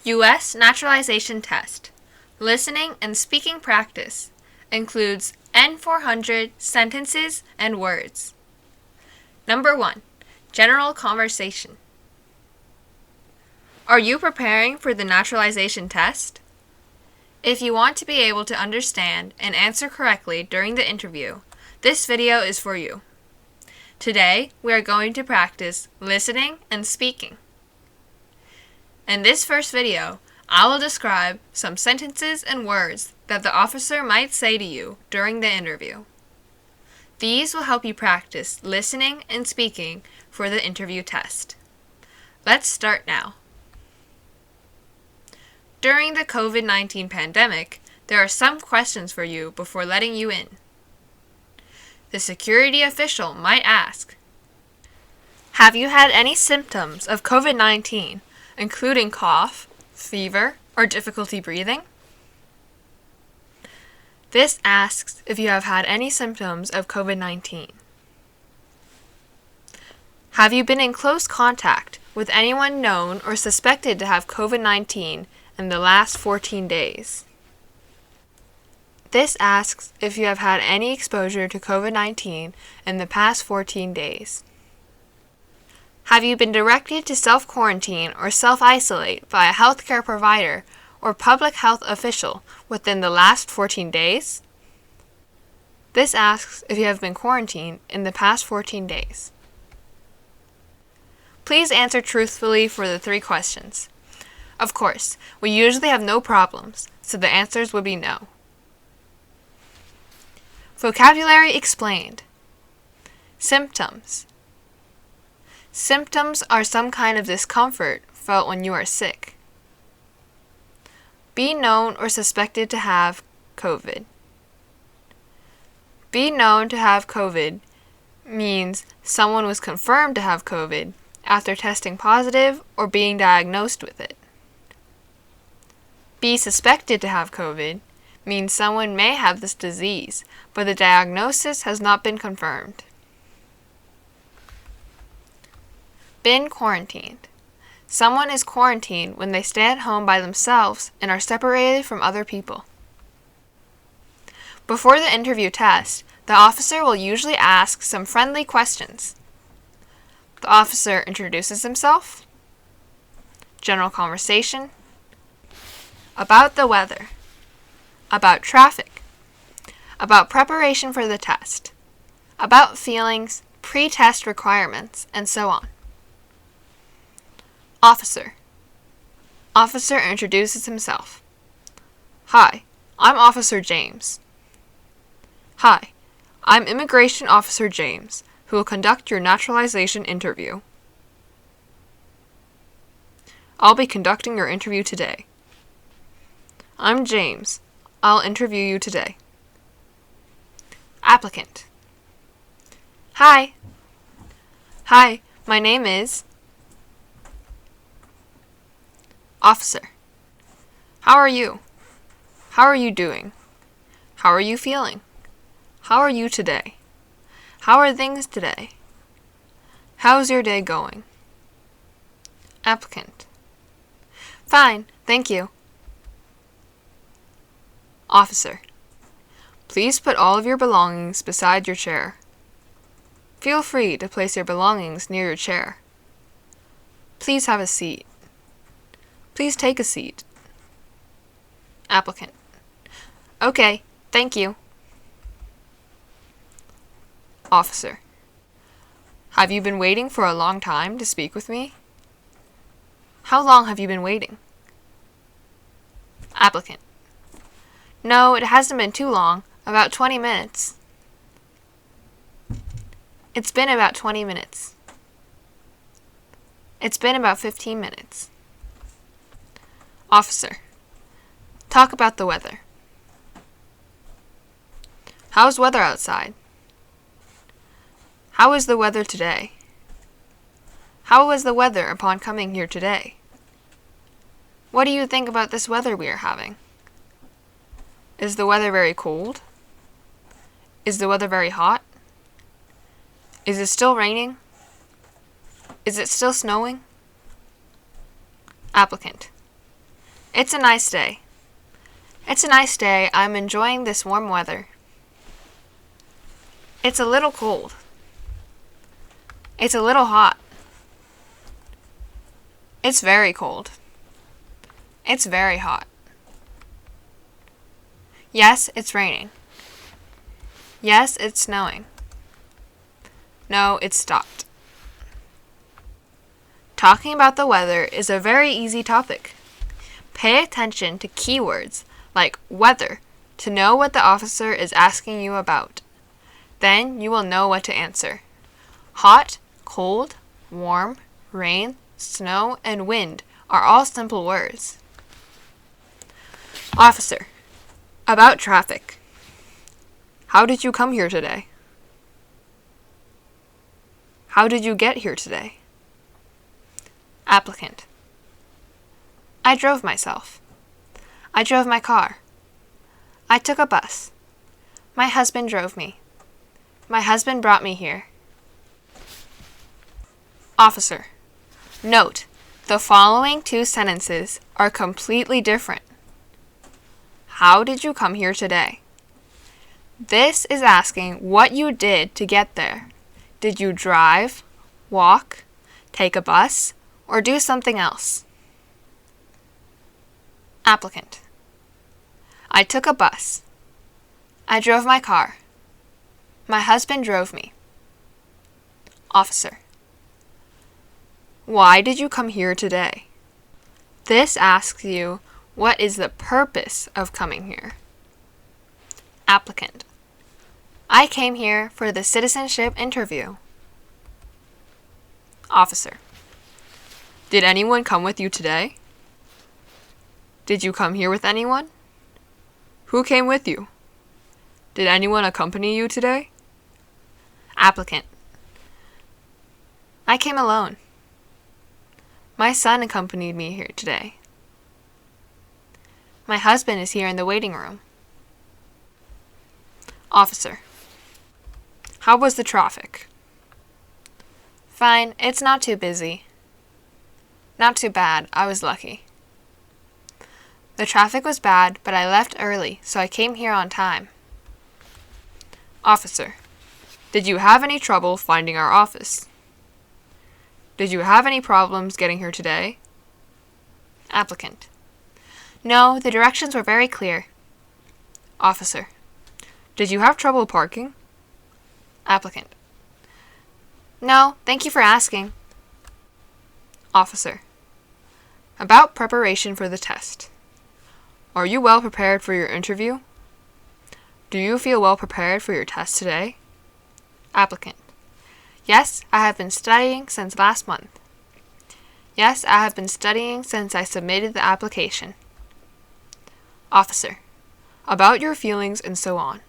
U.S Naturalization Test. Listening and speaking practice includes N-400 sentences and words. Number 1. General conversation. Are you preparing for the naturalization test? If you want to be able to understand and answer correctly during the interview, this video is for you. Today, we are going to practice listening and speaking. In this first video, I will describe some sentences and words that the officer might say to you during the interview. These will help you practice listening and speaking for the interview test. Let's start now. During the COVID-19 pandemic, there are some questions for you before letting you in. The security official might ask, have you had any symptoms of COVID-19, including cough, fever, or difficulty breathing? This asks if you have had any symptoms of COVID-19. Have you been in close contact with anyone known or suspected to have COVID-19 in the last 14 days? This asks if you have had any exposure to COVID-19 in the past 14 days. Have you been directed to self-quarantine or self-isolate by a healthcare provider or public health official within the last 14 days? This asks if you have been quarantined in the past 14 days. Please answer truthfully for the 3 questions. Of course, we usually have no problems, so the answers would be no. Vocabulary explained. Symptoms. Symptoms are some kind of discomfort felt when you are sick. Be known or suspected to have COVID. Be known to have COVID means someone was confirmed to have COVID after testing positive or being diagnosed with it. Be suspected to have COVID means someone may have this disease, but the diagnosis has not been confirmed. Been quarantined. Someone is quarantined when they stay at home by themselves and are separated from other people. Before the interview test, the officer will usually ask some friendly questions. The officer introduces himself, general conversation, about the weather, about traffic, about preparation for the test, about feelings, pre-test requirements, and so on. Officer. Officer introduces himself. Hi, I'm Officer James. Hi, I'm Immigration Officer James, who will conduct your naturalization interview. I'll be conducting your interview today. I'm James. I'll interview you today. Applicant. Hi. Hi, my name is... Officer. How are you? How are you doing? How are you feeling? How are you today? How are things today? How's your day going? Applicant. Fine, thank you. Officer. Please put all of your belongings beside your chair. Feel free to place your belongings near your chair. Please have a seat. Please take a seat. Applicant. Okay, thank you. Officer. Have you been waiting for a long time to speak with me? How long have you been waiting? Applicant. No, it hasn't been too long, about 20 minutes. It's been about 20 minutes. It's been about 15 minutes. Officer. Talk about the weather. How's weather outside? How is the weather today? How was the weather upon coming here today? What do you think about this weather we are having? Is the weather very cold? Is the weather very hot? Is it still raining? Is it still snowing? Applicant. It's a nice day. It's a nice day. I'm enjoying this warm weather. It's a little cold. It's a little hot. It's very cold. It's very hot. Yes, it's raining. Yes, it's snowing. No, it's stopped. Talking about the weather is a very easy topic. Pay attention to keywords like weather to know what the officer is asking you about. Then you will know what to answer. Hot, cold, warm, rain, snow, and wind are all simple words. Officer. About traffic. How did you come here today? How did you get here today? Applicant. I drove myself. I drove my car. I took a bus. My husband drove me. My husband brought me here. Officer. Note, the following two sentences are completely different. How did you come here today? This is asking what you did to get there. Did you drive, walk, take a bus, or do something else? Applicant. I took a bus. I drove my car. My husband drove me. Officer. Why did you come here today? This asks you, what is the purpose of coming here? Applicant. I came here for the citizenship interview. Officer. Did anyone come with you today? Did you come here with anyone? Who came with you? Did anyone accompany you today? Applicant. I came alone. My son accompanied me here today. My husband is here in the waiting room. Officer. How was the traffic? Fine, it's not too busy. Not too bad, I was lucky. The traffic was bad, but I left early, so I came here on time. Officer. Did you have any trouble finding our office? Did you have any problems getting here today? Applicant. No, the directions were very clear. Officer. Did you have trouble parking? Applicant. No, thank you for asking. Officer. About preparation for the test. Are you well prepared for your interview? Do you feel well prepared for your test today? Applicant. Yes, I have been studying since last month. Yes, I have been studying since I submitted the application. Officer. About your feelings and so on.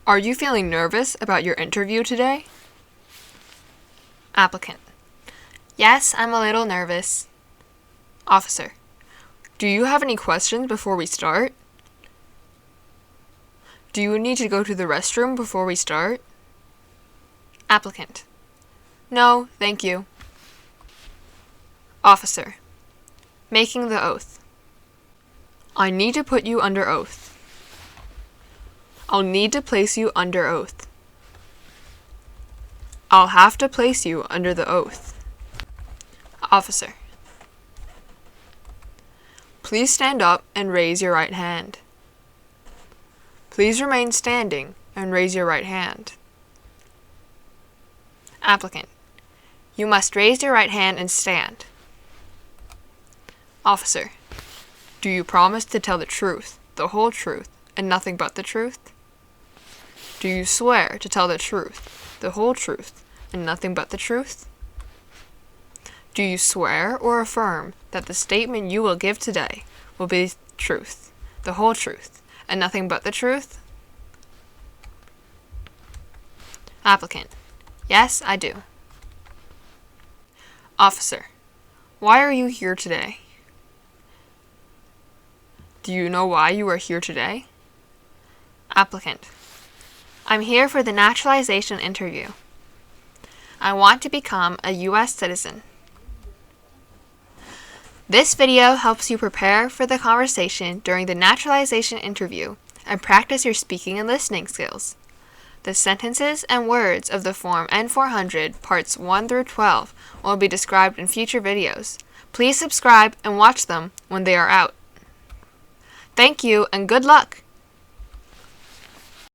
Are you feeling nervous about your interview today? Applicant. Yes, I'm a little nervous. Officer. Do you have any questions before we start? Do you need to go to the restroom before we start? Applicant. No, thank you. Officer. Making the oath. I need to put you under oath. I'll need to place you under oath. I'll have to place you under the oath. Officer. Please stand up and raise your right hand. Please remain standing and raise your right hand. Applicant. You must raise your right hand and stand. Officer. Do you promise to tell the truth, the whole truth, and nothing but the truth? Do you swear to tell the truth, the whole truth, and nothing but the truth? Do you swear or affirm that the statement you will give today will be truth, the whole truth, and nothing but the truth? Applicant. Yes, I do. Officer. Why are you here today? Do you know why you are here today? Applicant. I'm here for the naturalization interview. I want to become a U.S. citizen. This video helps you prepare for the conversation during the naturalization interview and practice your speaking and listening skills. The sentences and words of the Form N-400 Parts 1 through 12 will be described in future videos. Please subscribe and watch them when they are out. Thank you and good luck!